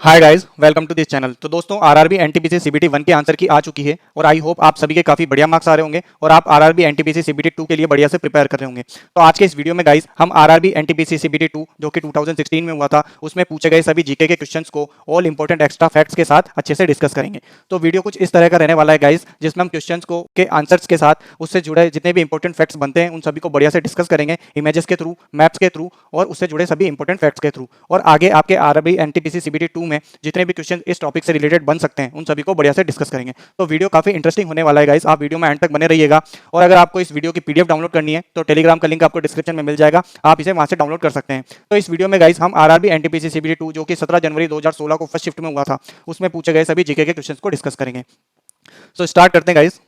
Hi guys, welcome to this channel. तो दोस्तों, RRB NTPC CBT 1 के आंसर की आ चुकी है और आई होप आप सभी के काफी बढ़िया मार्क्स आ रहे होंगे और आप आरआरबी एनटीपीसी सीबीटी 2 के लिए बढ़िया से प्रिपेयर कर रहे होंगे। तो आज के इस वीडियो में गाइस हम आरआरबी एनटीपीसी सीबीटी 2 जो कि 2016 में हुआ था उसमें पूछे गए सभी जीके के क्वेश्चंस को ऑल इंपॉर्टेंट एक्स्ट्रा फैक्ट्स के साथ अच्छे से डिस्कस करेंगे। तो वीडियो कुछ इस तरह का रहने वाला है गाइस, जिसमें हम क्वेश्चंस को के आंसर्स के साथ उससे जुड़े जितने भी इंपॉर्टेंट फैक्ट्स बनते हैं उन सभी को बढ़िया से डिस्कस करेंगे, इमेजेस के थ्रू, मैप्स के थ्रू और उससे जुड़े सभी इंपॉर्टेंट फैक्ट्स के थ्रू। और आगे आपके आरआरबी एनटीपीसी सीबीटी 2 में जितने भी क्वेश्चन इस टॉपिक से रिलेटेड बन सकते हैं उन सभी को बढ़िया से डिस्कस करेंगे। तो वीडियो काफी इंटरेस्टिंग होने वाला है गाइस, आप वीडियो में एंड तक बने रहिएगा। और अगर आपको इस वीडियो की पीडीएफ डाउनलोड करनी है तो टेलीग्राम का लिंक आपको डिस्क्रिप्शन में मिल जाएगा, आप इसे वहां से डाउनलोड कर सकते हैं। तो इस वीडियो में गाइस हम आरआरबी एनटीपीसी सीबीटी 2 जो कि 17 जनवरी 2016 को फर्स्ट शिफ्ट में हुआ था उसमें पूछे गए सभी जीके के क्वेश्चंस को डिस्कस करेंगे। तो स्टार्ट करते हैं गाइस।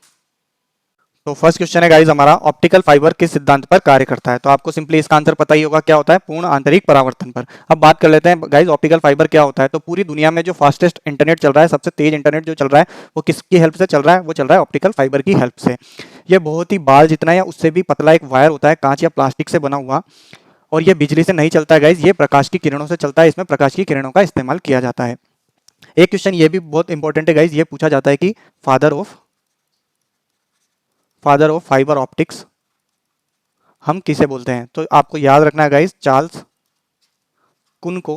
तो फर्स्ट क्वेश्चन है गाइस हमारा, ऑप्टिकल फाइबर किस सिद्धांत पर कार्य करता है। तो आपको सिंपली इसका आंसर पता ही होगा, क्या होता है, पूर्ण आंतरिक परावर्तन पर। अब बात कर लेते हैं गाइस ऑप्टिकल फाइबर क्या होता है। तो पूरी दुनिया में जो फास्टेस्ट इंटरनेट चल रहा है, सबसे तेज इंटरनेट जो चल रहा है वो किसकी हेल्प से चल रहा है, वो चल रहा है ऑप्टिकल फाइबर की हेल्प से। ये बहुत ही बाल जितना या उससे भी पतला एक वायर होता है, कांच या प्लास्टिक से बना हुआ, और ये बिजली से नहीं चलता है गाइस, ये प्रकाश की किरणों से चलता है। इसमें प्रकाश की किरणों का इस्तेमाल किया जाता है। एक क्वेश्चन ये भी बहुत इंपॉर्टेंट है गाइस, ये पूछा जाता है कि फादर ऑफ फाइबर ऑप्टिक्स हम किसे बोलते हैं। तो आपको याद रखना है गाइस, चार्ल्स कुन को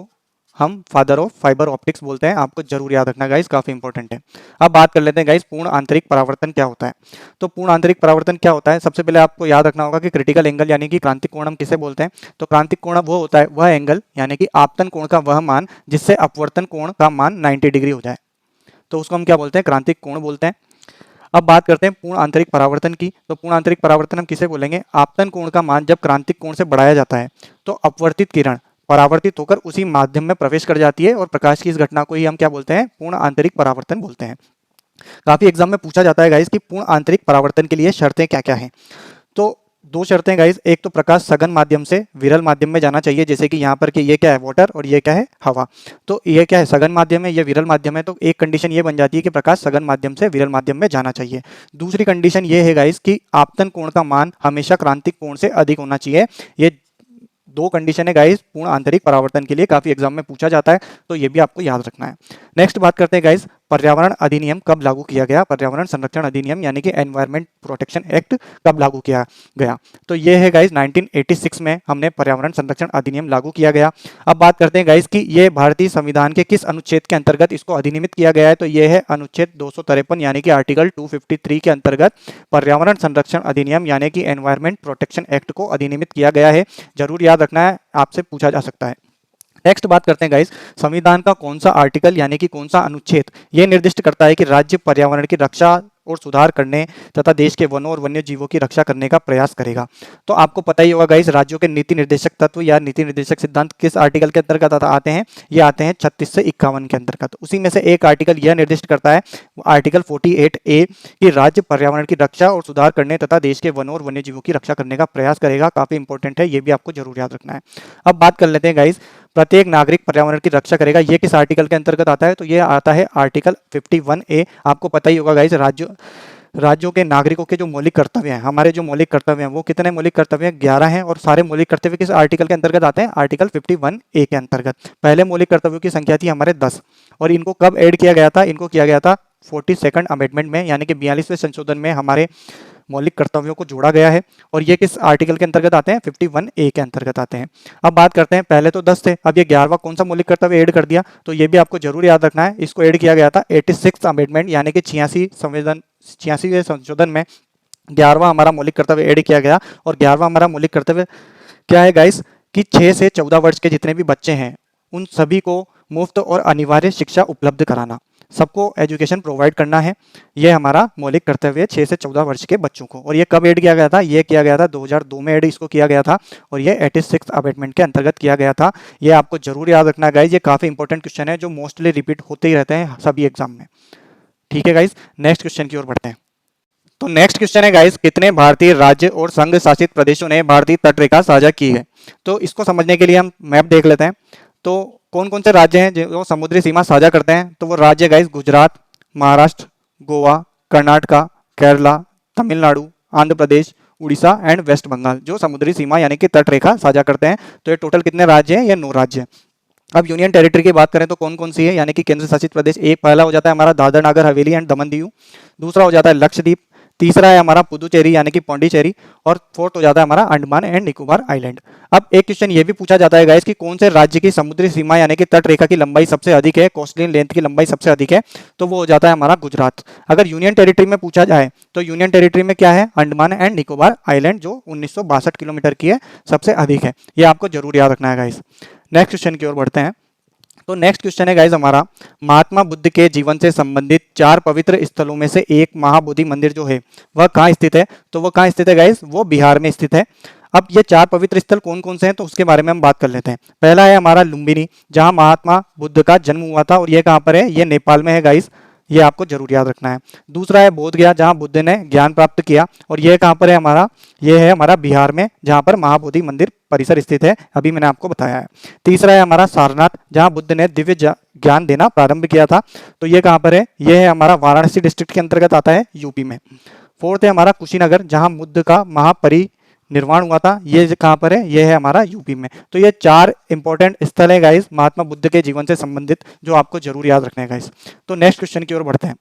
हम फादर ऑफ फाइबर ऑप्टिक्स बोलते हैं। आपको जरूर याद रखना गाइस, काफी इंपॉर्टेंट है। अब बात कर लेते हैं गाइस, पूर्ण आंतरिक परावर्तन क्या होता है। तो पूर्ण आंतरिक परावर्तन क्या होता है, सबसे पहले आपको याद रखना होगा कि क्रिटिकल एंगल यानी कि क्रांतिक कोण हम किसे बोलते हैं। तो क्रांतिक कोण वो होता है, वह एंगल यानी कि आपतन कोण का वह मान जिससे अपवर्तन कोण का मान 90 डिग्री हो जाए, तो उसको हम क्या बोलते हैं, क्रांतिक कोण बोलते हैं। अब बात करते हैं पूर्ण आंतरिक परावर्तन की। तो पूर्ण आंतरिक परावर्तन हम किसे बोलेंगे, आपतन कोण का मान जब क्रांतिक कोण से बढ़ाया जाता है तो अपवर्तित किरण परावर्तित होकर उसी माध्यम में प्रवेश कर जाती है और प्रकाश की इस घटना को ही हम क्या बोलते हैं, पूर्ण आंतरिक परावर्तन बोलते हैं। काफी एग्जाम में पूछा जाता है गाइस कि पूर्ण आंतरिक परावर्तन के लिए शर्तें क्या क्या हैं। तो दो शर्तें गाइस, एक तो प्रकाश सघन माध्यम से विरल माध्यम में जाना चाहिए, जैसे कि यहाँ पर कि ये क्या है, वाटर, और ये क्या है, हवा। तो ये क्या है, सघन माध्यम है, ये विरल माध्यम है। तो एक कंडीशन ये बन जाती है कि प्रकाश सघन माध्यम से विरल माध्यम में जाना चाहिए। दूसरी कंडीशन ये है गाइस कि आपतन कोण का मान हमेशा क्रांतिक कोण से अधिक होना चाहिए। ये दो कंडीशन है गाइस पूर्ण आंतरिक परावर्तन के लिए, काफी एग्जाम में पूछा जाता है, तो ये भी आपको याद रखना है। नेक्स्ट बात करते हैं गाइस, पर्यावरण अधिनियम कब लागू किया गया। पर्यावरण संरक्षण अधिनियम यानी कि एनवायरमेंट प्रोटेक्शन एक्ट कब लागू किया गया। तो ये है गाइस 1986 में हमने पर्यावरण संरक्षण अधिनियम लागू किया गया। अब बात करते हैं गाइस कि ये भारतीय संविधान के किस अनुच्छेद के अंतर्गत इसको अधिनियमित किया गया है। तो ये है अनुच्छेद 253 यानी कि आर्टिकल 253 के अंतर्गत पर्यावरण संरक्षण अधिनियम यानी कि एनवायरमेंट प्रोटेक्शन एक्ट को अधिनियमित किया गया है। जरूर याद रखना है, आपसे पूछा जा सकता है। नेक्स्ट बात करते हैं गाइस, संविधान का कौन सा आर्टिकल यानी कि कौन सा अनुच्छेद ये निर्दिष्ट करता है कि राज्य पर्यावरण की रक्षा और सुधार करने तथा देश के वनों और वन्य जीवों की रक्षा करने का प्रयास करेगा। तो आपको पता ही होगा गाइस, राज्यों के नीति निर्देशक तत्व या नीति निर्देशक सिद्धांत किस आर्टिकल के अंतर्गत आते हैं, ये आते हैं 36 से 51 के अंतर्गत। उसी में से एक आर्टिकल यह निर्दिष्ट करता है, आर्टिकल 48A, कि राज्य पर्यावरण की रक्षा और सुधार करने तथा देश के वनों और वन्य जीवों की रक्षा करने का प्रयास करेगा। काफी इंपॉर्टेंट है, ये भी आपको जरूर याद रखना है। अब बात कर लेते हैं गाइस, प्रत्येक नागरिक पर्यावरण की रक्षा करेगा, ये किस आर्टिकल के अंतर्गत आता है। तो ये आता है आर्टिकल 51A। आपको पता ही होगा गाइस, राज्यों के नागरिकों के जो मौलिक कर्तव्य हैं, हमारे जो मौलिक कर्तव्य हैं वो कितने मौलिक कर्तव्य हैं, 11 हैं। और सारे मौलिक कर्तव्य किस आर्टिकल के अंतर्गत आते हैं, आर्टिकल 51A के अंतर्गत। पहले मौलिक कर्तव्यों की संख्या थी हमारे 10, और इनको कब ऐड किया गया था, इनको किया गया था 42nd अमेंडमेंट में, यानी कि 42वें संशोधन में हमारे मौलिक कर्तव्यों को जोड़ा गया है। और ये किस आर्टिकल के अंतर्गत आते हैं, 51A के अंतर्गत आते हैं। अब बात करते हैं, पहले तो 10 थे, अब ये 11वां कौन सा मौलिक कर्तव्य ऐड कर दिया, तो ये भी आपको जरूर याद रखना है। इसको ऐड किया गया था 86th अमेंडमेंट यानी कि 86वें संशोधन में 11वां हमारा मौलिक कर्तव्य ऐड किया गया। और 11वां हमारा मौलिक कर्तव्य क्या है गाइस, कि 6 से 14 वर्ष के जितने भी बच्चे हैं उन सभी को मुफ्त और अनिवार्य शिक्षा उपलब्ध कराना, सबको एजुकेशन प्रोवाइड करना है। ये हमारा मौलिक कर्तव्य है 6 से 14 वर्ष के बच्चों को। और ये कब ऐड किया गया था, ये किया गया था 2002 में ऐड इसको किया गया था, और ये 86th अमेंडमेंट के अंतर्गत किया गया था। ये आपको जरूर याद रखना है गाइस, ये काफी इंपॉर्टेंट क्वेश्चन है जो मोस्टली रिपीट होते ही रहते हैं सभी एग्जाम में। ठीक है गाइस, नेक्स्ट क्वेश्चन की ओर बढ़ते हैं। तो नेक्स्ट क्वेश्चन है गाइस, कितने भारतीय राज्य और संघ शासित प्रदेशों ने भारतीय तटरेखा साझा की है। तो इसको समझने के लिए हम मैप देख लेते हैं। तो कौन कौन से राज्य हैं जो समुद्री सीमा साझा करते हैं। तो वो राज्य guys Gujarat, Maharashtra, Goa, Karnataka, Kerala, Tamil Nadu, Andhra Pradesh, Odisha and West Bengal जो समुद्री सीमा यानी कि तटरेखा साझा करते हैं। तो ये टोटल कितने राज्य हैं, ये 9 राज्य हैं। अब यूनियन टेरिटरी की बात करें तो कौन कौन सी है, यानी कि केंद्र शासित प्रदेश, एक पहला हो जाता है हमारा दादर नागर हवेली एंड दमन दीव, दूसरा हो जाता है लक्षद्वीप, तीसरा है हमारा पुदुचेरी यानी कि पौंडीचेरी, और फोर्थ हो जाता है हमारा अंडमान एंड निकोबार आइलैंड। अब एक क्वेश्चन ये भी पूछा जाता है गाइस कि कौन से राज्य की समुद्री सीमा यानी कि तट रेखा की लंबाई सबसे अधिक है, कोस्टल लेंथ की लंबाई सबसे अधिक है, तो वो हो जाता है हमारा गुजरात। अगर यूनियन टेरिटरी में पूछा जाए तो यूनियन टेरिटरी में क्या है, अंडमान एंड निकोबार आइलैंड, जो 1962 किलोमीटर की है, सबसे अधिक है। ये आपको जरूर याद रखना है गाइस। नेक्स्ट क्वेश्चन की ओर बढ़ते हैं। तो नेक्स्ट क्वेश्चन है गाइज हमारा, महात्मा बुद्ध के जीवन से संबंधित 4 पवित्र स्थलों में से एक महाबोधि मंदिर जो है वह कहाँ स्थित है, तो वह कहाँ स्थित है गाइज, वो बिहार में स्थित है। अब ये 4 पवित्र स्थल कौन कौन से हैं तो उसके बारे में हम बात कर लेते हैं। पहला है हमारा लुम्बिनी, जहां महात्मा बुद्ध का जन्म हुआ था, और ये कहाँ पर है, ये नेपाल में है गाइज, ये आपको जरूर याद रखना है। दूसरा है बोध गया, जहां बुद्ध ने ज्ञान प्राप्त किया, और ये कहाँ पर है हमारा, ये है हमारा बिहार में, जहां पर महाबोधि मंदिर परिसर स्थित है, अभी मैंने आपको बताया है। तीसरा है हमारा सारनाथ, जहां बुद्ध ने दिव्य ज्ञान देना प्रारंभ किया था, तो ये कहाँ पर है, ये है हमारा वाराणसी डिस्ट्रिक्ट के अंतर्गत आता है, यूपी में। फोर्थ है हमारा कुशीनगर, जहां बुद्ध का महापरिनिर्वाण हुआ था, ये कहाँ पर है, ये है हमारा यूपी में। तो ये 4 इंपॉर्टेंट स्थल है गाइस महात्मा बुद्ध के जीवन से संबंधित, जो आपको जरूर याद रखने हैं गाइस। तो नेक्स्ट क्वेश्चन की ओर बढ़ते हैं।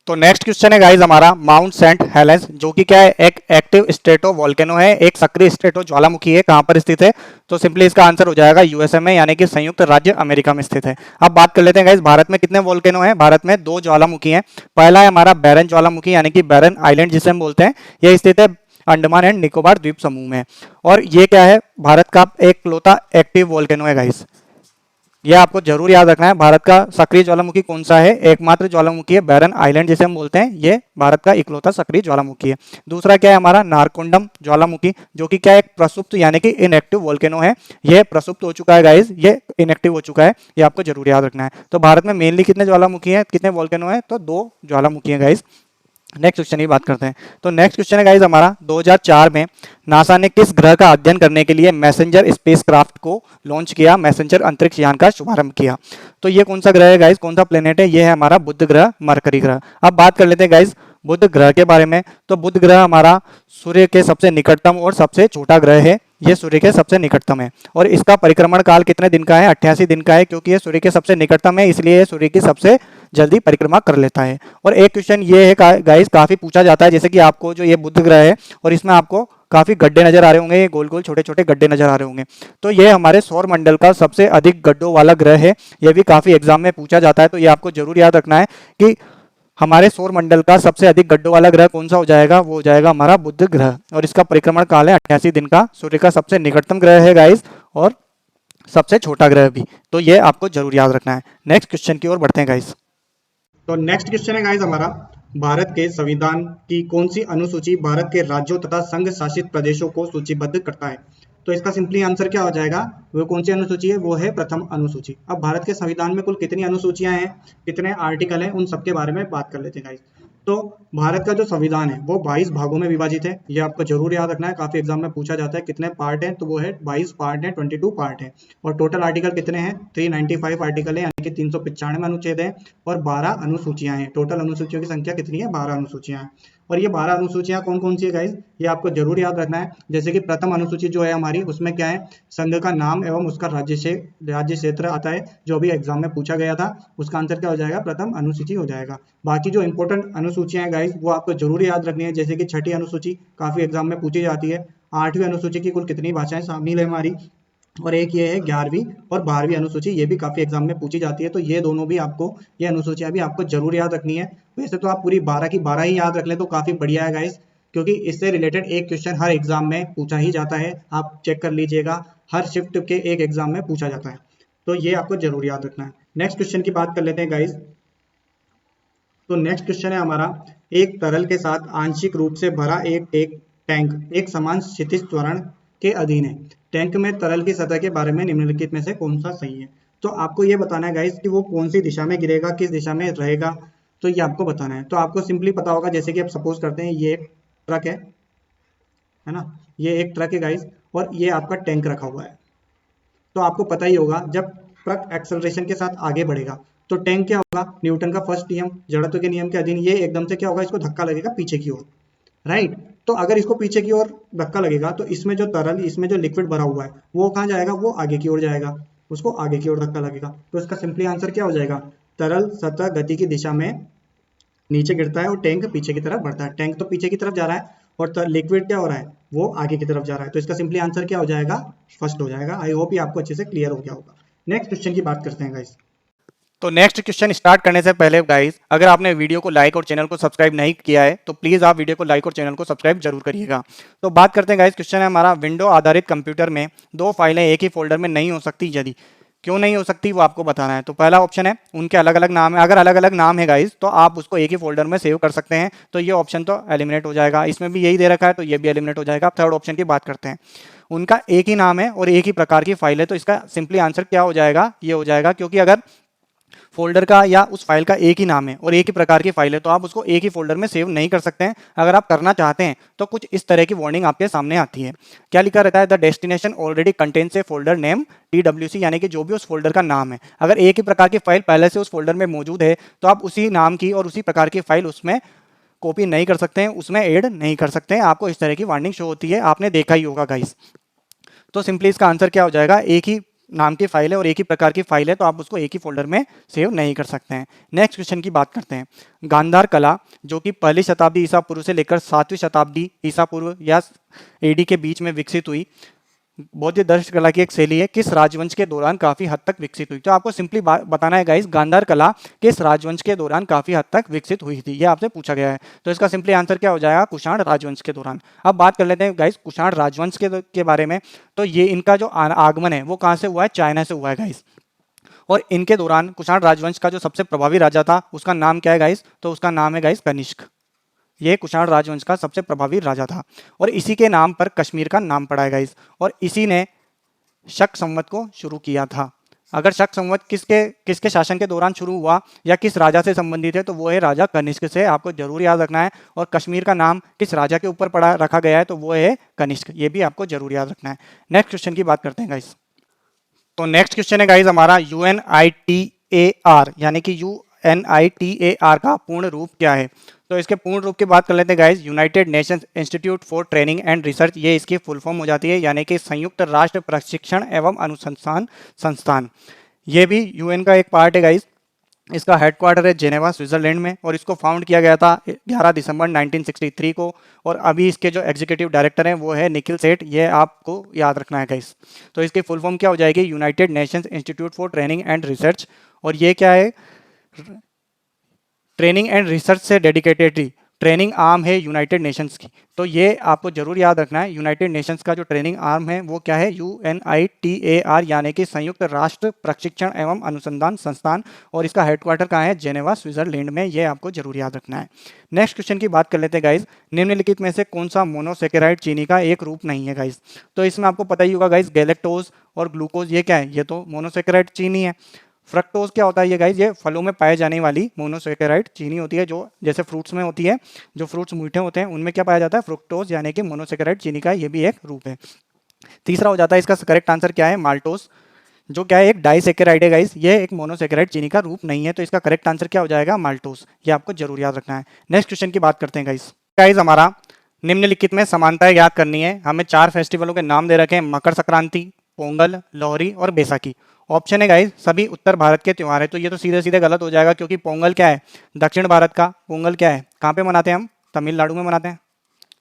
तो नेक्स्ट क्वेश्चन है गाइस हमारा, माउंट सेंट हेलेंस, जो कि क्या है, एक एक्टिव स्ट्रेटो वोल्केनो है, एक सक्रिय स्ट्रेटो ज्वालामुखी है, कहां पर स्थित है, तो सिंपली इसका आंसर हो जाएगा यूएसए में, यानी कि संयुक्त राज्य अमेरिका में स्थित है। अब बात कर लेते हैं गाइस भारत में कितने वोल्केनो हैं। भारत में 2 ज्वालामुखी हैं। पहला है हमारा बैरन ज्वालामुखी, यानी कि बैरन आइलैंड जिसे हम बोलते हैं, यह स्थित है अंडमान एंड निकोबार द्वीप समूह में, और ये क्या है, भारत का एक लौता एक्टिव वोल्केनो है गाइस। ये आपको जरूर याद रखना है, भारत का सक्रिय ज्वालामुखी कौन सा है, एकमात्र ज्वालामुखी है बैरन आइलैंड जिसे हम बोलते हैं, ये भारत का इकलौता सक्रिय ज्वालामुखी है। दूसरा क्या है हमारा, नारकोंडम ज्वालामुखी, जो कि क्या है, एक प्रसुप्त यानी कि इनएक्टिव वोल्केनो है, ये प्रसुप्त हो चुका है गाइस, ये इनएक्टिव हो चुका है, ये आपको जरूर याद रखना है। तो भारत में मेनली कितने ज्वालामुखी है, कितने वोल्केनो है, तो 2 ज्वालामुखी है गाइस। नेक्स्ट क्वेश्चन की बात करते हैं। तो नेक्स्ट क्वेश्चन है गाइस हमारा, 2004 में नासा ने किस ग्रह का अध्ययन करने के लिए मैसेंजर स्पेसक्राफ्ट को लॉन्च किया, मैसेंजर अंतरिक्ष यान का शुभारंभ किया। तो ये कौन सा ग्रह है गाइस, कौन सा प्लेनेट है, ये है हमारा बुध ग्रह, मरकरी ग्रह। अब बात कर लेते हैं गाइस बुध ग्रह के बारे में। तो बुध ग्रह हमारा सूर्य के सबसे निकटतम और सबसे छोटा ग्रह है, ये सूर्य के सबसे निकटतम है, और इसका परिक्रमण काल कितने दिन का है, 88 दिन का है, क्योंकि ये सूर्य के सबसे निकटतम है, इसलिए ये सूर्य की सबसे जल्दी परिक्रमा कर लेता है। और एक क्वेश्चन ये है गाइस, काफी पूछा जाता है, जैसे कि आपको जो ये बुध ग्रह है और इसमें आपको काफी गड्ढे नजर आ रहे होंगे, ये गोल गोल छोटे छोटे गड्ढे नजर आ रहे होंगे, तो ये हमारे सौर मंडल का सबसे अधिक गड्ढों वाला ग्रह है। ये भी काफी एग्जाम में पूछा जाता है, तो ये आपको जरूर याद रखना है कि हमारे सौर मंडल का सबसे अधिक गड्ढों वाला ग्रह कौन सा हो जाएगा, वो हो जाएगा हमारा बुध ग्रह, और इसका परिक्रमण काल है 88 दिन का, सूर्य का सबसे निकटतम ग्रह है गाइस, और सबसे छोटा ग्रह भी, तो ये आपको जरूर याद रखना है। नेक्स्ट क्वेश्चन की ओर बढ़ते हैं गाइस। तो नेक्स्ट क्वेश्चन है गाइस हमारा, भारत के संविधान की कौन सी अनुसूची भारत के राज्यों तथा संघ शासित प्रदेशों को सूचीबद्ध करता है, तो इसका सिंपली आंसर क्या हो जाएगा, वो कौन सी अनुसूची है, वो है प्रथम अनुसूची। अब भारत के संविधान में कुल कितनी अनुसूचियां हैं, कितने आर्टिकल हैं, उन सबके बारे में बात कर लेते हैं गाइस। तो भारत का जो संविधान है वो 22 भागों में विभाजित है, ये आपको जरूर याद रखना है, काफी एग्जाम में पूछा जाता है कितने पार्ट हैं, तो वो है 22 पार्ट है, 22 पार्ट है। और टोटल आर्टिकल कितने हैं, 395 आर्टिकल है, यानी कि 395 अनुच्छेद है, और 12 अनुसूचियां हैं। टोटल अनुसूचियों की संख्या कितनी है, 12 अनुसूचियां हैं। और ये 12 अनुसूचियां कौन कौन सी है गाइस, ये आपको जरूर याद रखना है। जैसे कि प्रथम अनुसूची जो है हमारी, उसमें क्या है, संघ का नाम एवं उसका राज्य क्षेत्र आता है, जो भी एग्जाम में पूछा गया था, उसका आंसर क्या हो जाएगा, प्रथम अनुसूची हो जाएगा। बाकी जो इंपॉर्टेंट अनुसूचियां हैं गाइस, वो आपको जरूर याद रखनी है, जैसे कि छठी अनुसूची काफी एग्जाम में पूछी जाती है। 8वीं अनुसूची की कुल कितनी भाषाएं शामिल है हमारी, और एक ये है 11वीं और 12वीं अनुसूची, ये भी काफी एग्जाम में पूछी जाती है, तो ये दोनों भी आपको, ये अनुसूचियां भी आपको जरूर याद रखनी है। वैसे तो आप पूरी 12 की 12 ही याद रख लें तो काफी बढ़िया है गाइस, क्योंकि इससे रिलेटेड एक क्वेश्चन हर एग्जाम में पूछा ही जाता है, आप चेक कर लीजिएगा, हर शिफ्ट के एक एग्जाम में पूछा जाता है, तो ये आपको जरूर याद रखना है। नेक्स्ट क्वेश्चन की बात कर लेते हैं गाइस। तो नेक्स्ट क्वेश्चन है हमारा, एक तरल के साथ आंशिक रूप से भरा एक टैंक एक समान क्षितिज त्वरण के अधीन है, टैंक में तरल की सतह के बारे में निम्नलिखित में से कौन सा सही है। तो आपको ये बताना है गाइस कि वो कौन सी दिशा में गिरेगा, किस दिशा में रहेगा, तो ये आपको बताना है। तो आपको सिंपली पता होगा, जैसे कि आप सपोज करते हैं ये एक ट्रक है ना, ये एक ट्रक है गाइस, और ये आपका टैंक रखा हुआ है। तो आपको पता ही होगा, जब ट्रक एक्सेलरेशन के साथ आगे बढ़ेगा तो टैंक क्या होगा, न्यूटन का फर्स्ट नियम, जड़त्व के नियम के अधीन ये एकदम से क्या होगा, इसको धक्का लगेगा पीछे की ओर, राइट। तो अगर इसको पीछे की ओर धक्का लगेगा तो इसमें जो तरल, इसमें जो लिक्विड भरा हुआ है वो कहाँ जाएगा, वो आगे की ओर जाएगा, उसको आगे की ओर धक्का लगेगा। तो इसका सिंपली आंसर क्या हो जाएगा, तरल सतह गति की दिशा में नीचे गिरता है और टैंक पीछे की तरफ बढ़ता है। टैंक तो पीछे की तरफ जा रहा है और लिक्विड क्या हो रहा है, वो आगे की तरफ जा रहा है। तो इसका सिंपली आंसर क्या हो जाएगा, फर्स्ट हो जाएगा। आई होप ये आपको अच्छे से क्लियर हो गया होगा। नेक्स्ट क्वेश्चन की बात करते हैं गाइस। तो नेक्स्ट क्वेश्चन स्टार्ट करने से पहले गाइस, अगर आपने वीडियो को लाइक और चैनल को सब्सक्राइब नहीं किया है तो प्लीज आप वीडियो को लाइक और चैनल को सब्सक्राइब जरूर करिएगा। तो बात करते हैं गाइस, क्वेश्चन है हमारा, विंडो आधारित कंप्यूटर में दो फाइलें एक ही फोल्डर में नहीं हो सकती, यदि क्यों नहीं हो सकती वो आपको बताना है। तो पहला ऑप्शन है उनके अलग अलग नाम है, अगर अलग अलग नाम है गाइस तो आप उसको एक ही फोल्डर में सेव कर सकते हैं, तो ये ऑप्शन तो एलिमिनेट हो जाएगा। इसमें भी यही दे रखा है तो ये भी एलिमिनेट हो जाएगा। थर्ड ऑप्शन की बात करते हैं, उनका एक ही नाम है और एक ही प्रकार की फाइल है, तो इसका सिंपली आंसर क्या हो जाएगा, ये हो जाएगा, क्योंकि अगर फोल्डर का या उस फाइल का एक ही नाम है और एक ही प्रकार की फाइल है तो आप उसको एक ही फोल्डर में सेव नहीं कर सकते हैं। अगर आप करना चाहते हैं तो कुछ इस तरह की वार्निंग आपके सामने आती है। क्या लिखा रहता है, the destination already contains A folder name TWC, यानी कि जो भी उस फोल्डर का नाम है, अगर एक ही प्रकार की फाइल पहले से उस फोल्डर में मौजूद है तो आप उसी नाम की और उसी प्रकार की फाइल उसमें कॉपी नहीं कर सकते हैं, उसमें ऐड नहीं कर सकते हैं। आपको इस तरह की वार्निंग शो होती है, आपने देखा ही होगा गाइस। तो सिंपली इसका आंसर क्या हो जाएगा, एक ही नाम की फाइल है और एक ही प्रकार की फाइल है तो आप उसको एक ही फोल्डर में सेव नहीं कर सकते हैं। नेक्स्ट क्वेश्चन की बात करते हैं, गांधार कला जो कि पहली शताब्दी ईसा पूर्व से लेकर 7वीं शताब्दी ईसा पूर्व या AD के बीच में विकसित हुई बौद्ध दर्शन कला की एक शैली है, किस राजवंश के दौरान काफी हद तक विकसित हुई। तो आपको सिंपली बताना है गाइस, गांधार कला किस राजवंश के दौरान काफी हद तक विकसित हुई थी, ये आपसे पूछा गया है। तो इसका सिंपली आंसर क्या हो जाएगा, कुषाण राजवंश के दौरान। अब बात कर लेते हैं गाइस कुषाण राजवंश के बारे में। तो ये इनका जो आगमन है वो कहाँ से हुआ है, चाइना से हुआ है गाइस। और इनके दौरान कुषाण राजवंश का जो सबसे प्रभावी राजा था उसका नाम क्या है गाइस, तो उसका नाम है गाइस कनिष्क। ये कुषाण राजवंश का सबसे प्रभावी राजा था और इसी के नाम पर कश्मीर का नाम पड़ा है गाइस। और इसी ने शक संवत को शुरू किया था। अगर शक संवत किसके किसके शासन के दौरान शुरू हुआ या किस राजा से संबंधित है तो वो है राजा कनिष्क से, आपको जरूर याद रखना है। और कश्मीर का नाम किस राजा के ऊपर पड़ा रखा गया है तो वो है कनिष्क, ये भी आपको जरूर याद रखना है। नेक्स्ट क्वेश्चन की बात करते हैं गाइस। तो नेक्स्ट क्वेश्चन है गाइस हमारा, UNITAR यानी कि UNITAR का पूर्ण रूप क्या है। तो इसके पूर्ण रूप की बात कर लेते हैं guys, United Nations institute for training and research, ये इसकी फुल फॉर्म हो जाती है, यानी कि संयुक्त राष्ट्र प्रशिक्षण एवं अनुसंधान संस्थान। ये भी UN का एक पार्ट है गाइस। इसका हेडक्वार्टर है जेनेवा स्विट्जरलैंड में और इसको फाउंड किया गया था 11 दिसंबर 1963 को। और अभी इसके जो एग्जीक्यूटिव डायरेक्टर हैं वो है निखिल सेठ, ये आपको याद रखना है गाइस। तो इसकी फुल फॉर्म क्या हो जाएगी, United Nations institute for training and research. और ये क्या है, ट्रेनिंग एंड रिसर्च से डेडिकेटेड ट्रेनिंग आर्म है यूनाइटेड नेशंस की। तो ये आपको जरूर याद रखना है, यूनाइटेड नेशंस का जो ट्रेनिंग आर्म है वो क्या है, UNITAR यानी कि संयुक्त राष्ट्र प्रशिक्षण एवं अनुसंधान संस्थान। और इसका हेडक्वार्टर कहाँ है, जेनेवा स्विट्जरलैंड में, ये आपको जरूर याद रखना है। नेक्स्ट क्वेश्चन की बात कर लेते हैं गाइज, निम्नलिखित में से कौन सा मोनोसेकेराइड चीनी का एक रूप नहीं है गाइज। तो इसमें आपको पता ही होगा गाइज, गैलेक्टोज और ग्लूकोज ये क्या है, ये तो मोनोसेकेराइड चीनी है। फ्रक्टोज क्या होता है ये गाइज, ये फलों में पाए जाने वाली मोनोसेकेराइड चीनी होती है, जो जैसे फ्रूट्स में होती है, जो फ्रूट्स मीठे होते हैं उनमें क्या पाया जाता है, फ्रुक्टोज यानी कि मोनोसेकेराइड चीनी का ये भी एक रूप है। तीसरा हो जाता है, इसका करेक्ट आंसर क्या है, माल्टोज, जो क्या है एक डाइसेकेराइड है गाइस, ये एक मोनोसेकेराइड चीनी का रूप नहीं है। तो इसका करेक्ट आंसर क्या हो जाएगा, माल्टोज, ये आपको जरूर याद रखना है। नेक्स्ट क्वेश्चन की बात करते हैं गाइस। गाइस हमारा निम्नलिखित में समानताएं याद करनी है। हमें 4 फेस्टिवलों के नाम दे रखे हैं, मकर संक्रांति, पोंगल, लोहरी और बैसाखी। ऑप्शन है गाइस सभी उत्तर भारत के त्योहार है, तो ये तो सीधे सीधे गलत हो जाएगा, क्योंकि पोंगल क्या है, दक्षिण भारत का, पोंगल क्या है, कहाँ पे मनाते हैं हम, तमिलनाडु में मनाते हैं।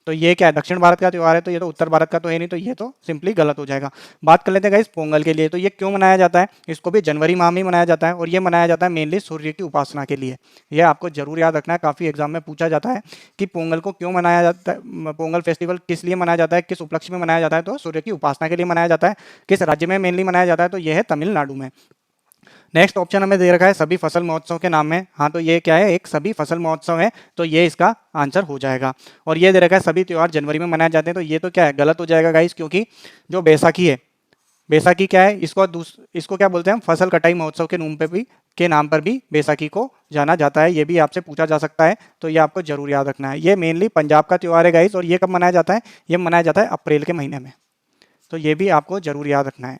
तो ये क्या है, दक्षिण भारत का त्यौहार है, तो ये तो उत्तर भारत का तो है नहीं, तो ये तो सिंपली गलत हो जाएगा। बात कर लेते हैं गाइस पोंगल के लिए। तो ये क्यों मनाया जाता है, इसको भी जनवरी माह में मनाया जाता है और ये मनाया जाता है मेनली सूर्य की उपासना के लिए। ये आपको जरूर याद रखना है, काफी एग्जाम में पूछा जाता है कि पोंगल को क्यों मनाया जाता है, पोंगल फेस्टिवल किस लिए मनाया जाता है, किस उपलक्ष्य में मनाया जाता है, तो सूर्य की उपासना के लिए मनाया जाता है। किस राज्य में मेनली मनाया जाता है, तो यह है तमिलनाडु में। नेक्स्ट ऑप्शन हमें दे रखा है सभी फसल महोत्सव के नाम में, हाँ तो ये क्या है, एक सभी फसल महोत्सव है, तो ये इसका आंसर हो जाएगा। और ये दे रखा है सभी त्यौहार जनवरी में मनाए जाते हैं, तो ये तो क्या है, गलत हो जाएगा गाइस, क्योंकि जो बैसाखी है, बैसाखी क्या है, इसको क्या बोलते हैं हम, फसल कटाई महोत्सव के नाम पर भी बैसाखी को जाना जाता है। ये भी आपसे पूछा जा सकता है, तो ये आपको जरूर याद रखना है। ये मेनली पंजाब का त्यौहार है गाइस, और ये कब मनाया जाता है, ये मनाया जाता है अप्रैल के महीने में, तो ये भी आपको जरूर याद रखना है।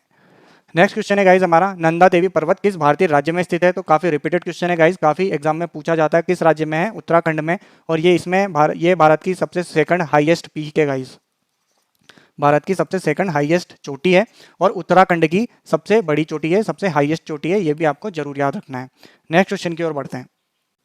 नेक्स्ट क्वेश्चन है गाइज हमारा, नंदा देवी पर्वत किस भारतीय राज्य में स्थित है। तो काफी रिपीटेड क्वेश्चन है गाइज, काफी एग्जाम में पूछा जाता है, किस राज्य में है, उत्तराखंड में। और ये इसमें ये भारत की सबसे सेकंड हाईएस्ट पीक है गाइज, भारत की सबसे सेकंड हाईएस्ट चोटी है और उत्तराखंड की सबसे बड़ी चोटी है, सबसे हाईएस्ट चोटी है, ये भी आपको जरूर याद रखना है। नेक्स्ट क्वेश्चन की ओर बढ़ते हैं।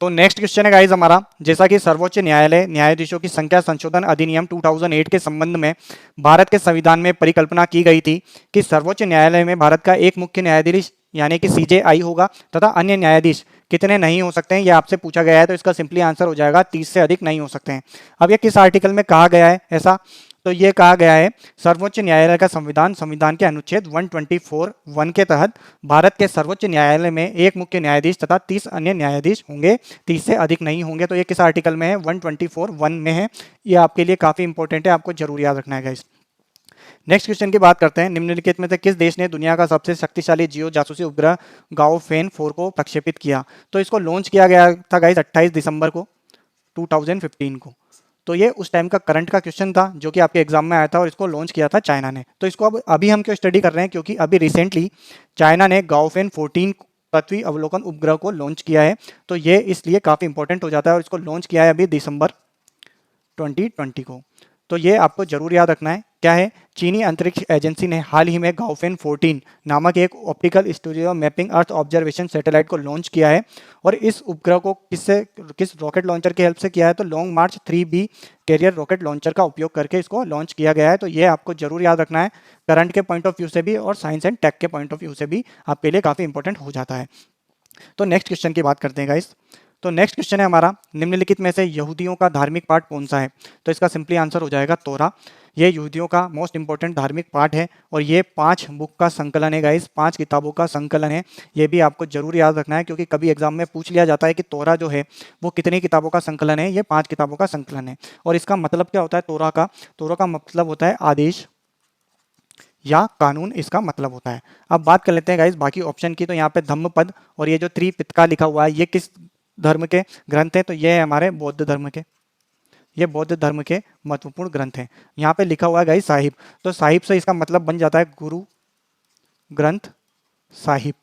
तो नेक्स्ट क्वेश्चन है गाइज हमारा, जैसा कि सर्वोच्च न्यायालय न्यायाधीशों की संख्या संशोधन अधिनियम 2008 के संबंध में भारत के संविधान में परिकल्पना की गई थी कि सर्वोच्च न्यायालय में भारत का एक मुख्य न्यायाधीश यानी कि सीजेआई होगा तथा अन्य न्यायाधीश कितने नहीं हो सकते हैं, ये आपसे पूछा गया है। तो इसका सिंपली आंसर हो जाएगा 30 से अधिक नहीं हो सकते हैं। अब ये किस आर्टिकल में कहा गया है ऐसा, तो ये कहा गया है सर्वोच्च न्यायालय का संविधान के अनुच्छेद 124(1) के तहत भारत के सर्वोच्च न्यायालय में एक मुख्य न्यायाधीश तथा 30 अन्य न्यायाधीश होंगे, 30 से अधिक नहीं होंगे। तो ये किस आर्टिकल में है, 124(1) में है। ये आपके लिए काफी इंपॉर्टेंट है, आपको जरूर याद रखना है गाइस। नेक्स्ट क्वेश्चन की बात करते हैं। निम्नलिखित में से किस देश ने दुनिया का सबसे शक्तिशाली जियो जासूसी उपग्रह गाओफेन 4 को प्रक्षेपित किया? तो इसको लॉन्च किया गया था गाइस 28 दिसंबर को 2015 को। तो ये उस टाइम का करंट का क्वेश्चन था जो कि आपके एग्जाम में आया था और इसको लॉन्च किया था चाइना ने। तो इसको अब अभी हम क्यों स्टडी कर रहे हैं, क्योंकि अभी रिसेंटली चाइना ने गाओफेन 14 पृथ्वी अवलोकन उपग्रह को लॉन्च किया है। तो ये इसलिए काफी इंपॉर्टेंट हो जाता है और इसको लॉन्च किया है अभी दिसंबर 2020 को। तो ये आपको जरूर याद रखना है। क्या है, चीनी अंतरिक्ष एजेंसी ने हाल ही में गाओफेन 14 नामक एक optical studio mapping earth observation satellite को लॉन्च किया है और इस उपग्रह को किस रॉकेट लॉन्चर की हेल्प से किया है, तो लॉन्ग मार्च 3B कैरियर रॉकेट लॉन्चर का उपयोग करके इसको लॉन्च किया गया है। तो ये आपको जरूर याद रखना है, करंट के पॉइंट ऑफ व्यू से भी और साइंस एंड टेक के पॉइंट ऑफ व्यू से भी आपके लिए काफी इंपॉर्टेंट हो जाता है। तो नेक्स्ट क्वेश्चन की बात करते हैं गाइस। तो नेक्स्ट क्वेश्चन है हमारा, निम्नलिखित में से यहूदियों का धार्मिक पाठ कौन सा है? तो इसका सिंपली आंसर हो जाएगा तोरा। ये यहूदियों का मोस्ट इंपॉर्टेंट धार्मिक पाठ है और ये 5 बुक का संकलन है गाइस, 5 किताबों का संकलन है। ये भी आपको जरूर याद रखना है क्योंकि कभी एग्जाम में पूछ लिया जाता है कि तोरा जो है वो कितनी किताबों का संकलन है। ये 5 किताबों का संकलन है। और इसका मतलब क्या होता है तोरा का? तोरा का मतलब होता है आदेश या कानून, इसका मतलब होता है। अब बात कर लेते हैं गाइस बाकी ऑप्शन की। तो यहाँ पे धम्मपद और ये जो त्रिपिटका लिखा हुआ है ये किस धर्म के ग्रंथ हैं? तो ये है हमारे बौद्ध धर्म के, ये बौद्ध धर्म के महत्वपूर्ण ग्रंथ हैं। यहाँ पे लिखा हुआ है गाइस साहिब, तो साहिब से इसका मतलब बन जाता है गुरु ग्रंथ साहिब,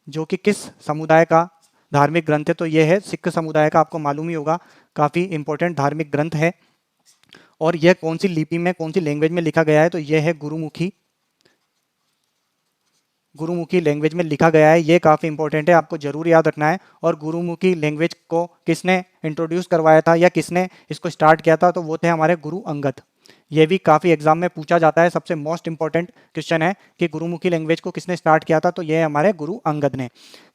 जो कि किस समुदाय का धार्मिक ग्रंथ है? तो ये है सिख समुदाय का। आपको मालूम ही होगा, काफी इंपॉर्टेंट धार्मिक ग्रंथ है। और यह कौन सी लिपि में, कौन सी लैंग्वेज में लिखा गया है? तो यह है गुरुमुखी लैंग्वेज में लिखा गया है। ये काफ़ी इंपॉर्टेंट है, आपको जरूर याद रखना है। और गुरुमुखी लैंग्वेज को किसने इंट्रोड्यूस करवाया था या किसने इसको स्टार्ट किया था? तो वो थे हमारे गुरु अंगद। ये भी काफ़ी एग्जाम में पूछा जाता है, सबसे मोस्ट इंपॉर्टेंट क्वेश्चन है कि गुरुमुखी लैंग्वेज को किसने स्टार्ट किया था? तो ये हमारे गुरु अंगद ने।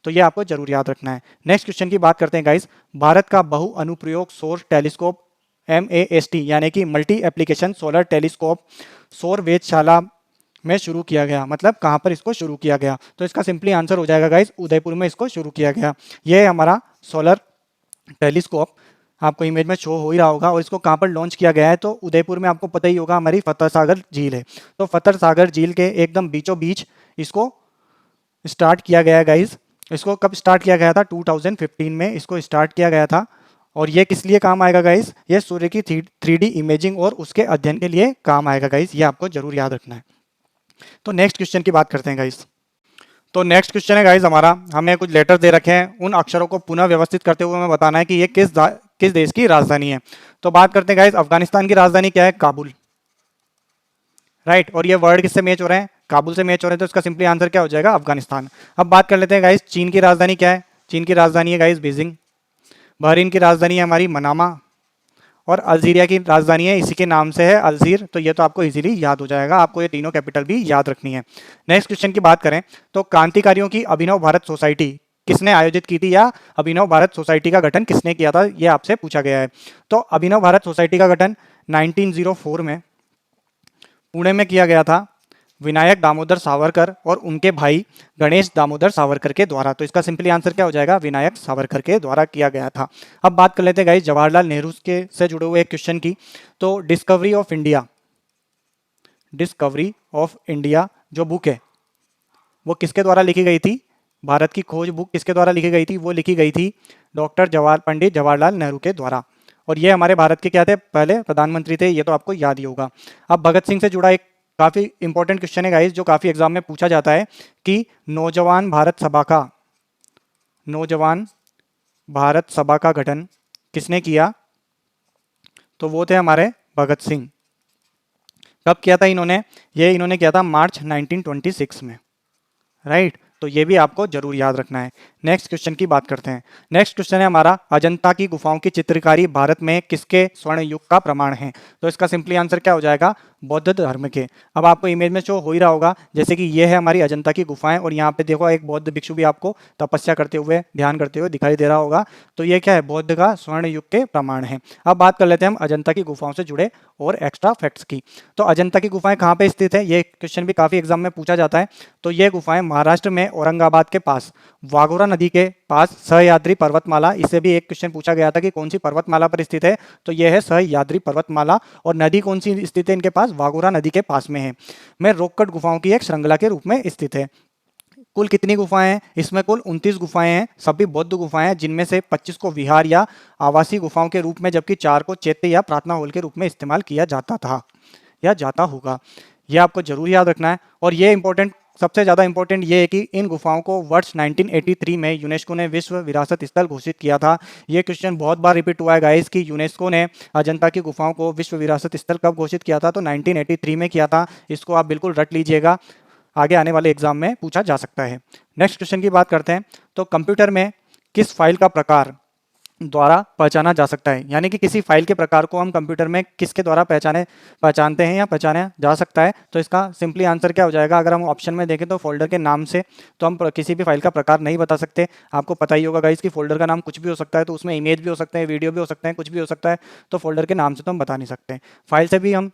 तो ये आपको जरूर याद रखना है। नेक्स्ट क्वेश्चन की बात करते हैं गाइस। भारत का बहु अनुप्रयोग सौर टेलीस्कोप MAST यानी कि मल्टी एप्लीकेशन सोलर टेलीस्कोप सौर वेधशाला में शुरू किया गया, मतलब कहाँ पर इसको शुरू किया गया? तो इसका सिंपली आंसर हो जाएगा गाइस उदयपुर में इसको शुरू किया गया। ये हमारा सोलर टेलीस्कोप आपको इमेज में शो हो ही रहा होगा। और इसको कहाँ पर लॉन्च किया गया है? तो उदयपुर में। आपको पता ही होगा हमारी फतेह सागर झील है, तो फतेह सागर झील के एकदम बीचों बीच इसको स्टार्ट किया गया है गाइस। इसको कब स्टार्ट किया गया था? 2015 में इसको स्टार्ट किया गया था। और ये किस लिए काम आएगा गाइस? ये सूर्य की 3D इमेजिंग और उसके अध्ययन के लिए काम आएगा गाइस, ये आपको जरूर याद रखना है। तो नेक्स्ट क्वेश्चन की बात करते हैं गाइस। तो नेक्स्ट क्वेश्चन है गाइस हमारा, हमें कुछ लेटर दे रखे हैं, उन अक्षरों को पुनः व्यवस्थित करते हुए हमें बताना है कि ये किस देश की राजधानी है। तो बात करते हैं गाइस, अफगानिस्तान की राजधानी क्या है? काबुल, राइट। और ये वर्ड किससे मैच हो रहे हैं? काबुल से मैच हो रहे हैं। तो इसका सिंपली आंसर क्या हो जाएगा? अफगानिस्तान। अब बात कर लेते हैं गाइस, चीन की राजधानी क्या है? चीन की राजधानी है गाइस बीजिंग। बहरीन की राजधानी है हमारी मनामा। और अल्जीरिया की राजधानी है, इसी के नाम से है, अल्जीर। तो ये तो आपको इजीली याद हो जाएगा, आपको ये तीनों कैपिटल भी याद रखनी है। नेक्स्ट क्वेश्चन की बात करें तो क्रांतिकारियों की अभिनव भारत सोसाइटी किसने आयोजित की थी या अभिनव भारत सोसाइटी का गठन किसने किया था? ये आपसे पूछा गया है। तो अभिनव भारत सोसाइटी का गठन 1904 में पुणे में किया गया था, विनायक दामोदर सावरकर और उनके भाई गणेश दामोदर सावरकर के द्वारा। तो इसका सिंपली आंसर क्या हो जाएगा? विनायक सावरकर के द्वारा किया गया था। अब बात कर लेते हैं गाइस जवाहरलाल नेहरू के से जुड़े हुए एक क्वेश्चन की। तो डिस्कवरी ऑफ इंडिया जो बुक है वो किसके द्वारा लिखी गई थी? भारत की खोज बुक किसके द्वारा लिखी गई थी? वो लिखी गई थी डॉक्टर पंडित जवाहरलाल नेहरू के द्वारा। और ये हमारे भारत के क्या थे? पहले प्रधानमंत्री थे, ये तो आपको याद ही होगा। अब भगत सिंह से जुड़ा एक काफी इंपॉर्टेंट क्वेश्चन है गाइस, जो काफी एग्जाम में पूछा जाता है कि नौजवान भारत सभा का गठन किसने किया? तो वो थे हमारे भगत सिंह। कब किया था इन्होंने? ये इन्होंने किया था मार्च 1926 में, राइट। तो ये भी आपको जरूर याद रखना है। नेक्स्ट क्वेश्चन की बात करते हैं। नेक्स्ट क्वेश्चन है हमारा, अजंता की गुफाओं की चित्रकारी भारत में किसके स्वर्ण युग का प्रमाण है? तो इसका सिंपली आंसर क्या हो जाएगा? बौद्ध धर्म के। अब आपको इमेज में शो हो ही रहा होगा, जैसे कि ये है हमारी अजंता की गुफाएं और यहाँ पे देखो एक बौद्ध भिक्षु भी आपको तपस्या करते हुए, ध्यान करते हुए दिखाई दे रहा होगा। तो ये क्या है? बौद्ध का स्वर्ण युग के प्रमाण है। अब बात कर लेते हैं हम अजंता की गुफाओं से जुड़े और एक्स्ट्रा फैक्ट्स की। तो अजंता की गुफाएं कहाँ पे स्थित है? ये क्वेश्चन भी काफी एग्जाम में पूछा जाता है। तो ये गुफाएं महाराष्ट्र में औरंगाबाद के पास वाघोरा नदी के पास सह्याद्री पर्वतमाला, इससे भी एक क्वेश्चन पूछा गया था कि कौन सी पर्वतमाला पर स्थित है, तो यह है सह्याद्री पर्वतमाला। और नदी कौन सी स्थित है इनके पास? वाघोरा नदी के पास में है। में रॉककट गुफाओं की एक श्रृंखला के रूप में स्थित है। कुल कितनी गुफाएं हैं? इसमें कुल 29 गुफाएं हैं, सभी बौद्ध गुफाएं हैं, जिनमें से 25 को विहार या आवासीय गुफाओं के रूप में, जबकि 4 को चैत्य या प्रार्थना हॉल के रूप में इस्तेमाल किया जाता था या जाता होगा। यह आपको जरूर याद रखना है। और ये इंपॉर्टेंट, सबसे ज़्यादा इंपॉर्टेंट ये है कि इन गुफाओं को वर्ष 1983 में यूनेस्को ने विश्व विरासत स्थल घोषित किया था। ये क्वेश्चन बहुत बार रिपीट हुआ है गाइस कि यूनेस्को ने अजंता की गुफाओं को विश्व विरासत स्थल कब घोषित किया था? तो 1983 में किया था। इसको आप बिल्कुल रट लीजिएगा, आगे आने वाले एग्जाम में पूछा जा सकता है। नेक्स्ट क्वेश्चन की बात करते हैं। तो कंप्यूटर में किस फाइल का प्रकार द्वारा पहचाना जा सकता है? यानी कि किसी फाइल के प्रकार को हम कंप्यूटर में किसके द्वारा पहचानते हैं या पहचाना जा सकता है? तो इसका सिंपली आंसर क्या हो जाएगा? अगर हम ऑप्शन में देखें तो फोल्डर के नाम से तो हम किसी भी फाइल का प्रकार नहीं बता सकते। आपको पता ही होगा गाइस कि फोल्डर का नाम कुछ भी हो सकता है, तो उसमें इमेज भी हो सकते हैं, वीडियो भी हो सकते हैं, कुछ भी हो सकता है। तो फोल्डर के नाम से तो हम बता नहीं सकते। फाइल से भी हम,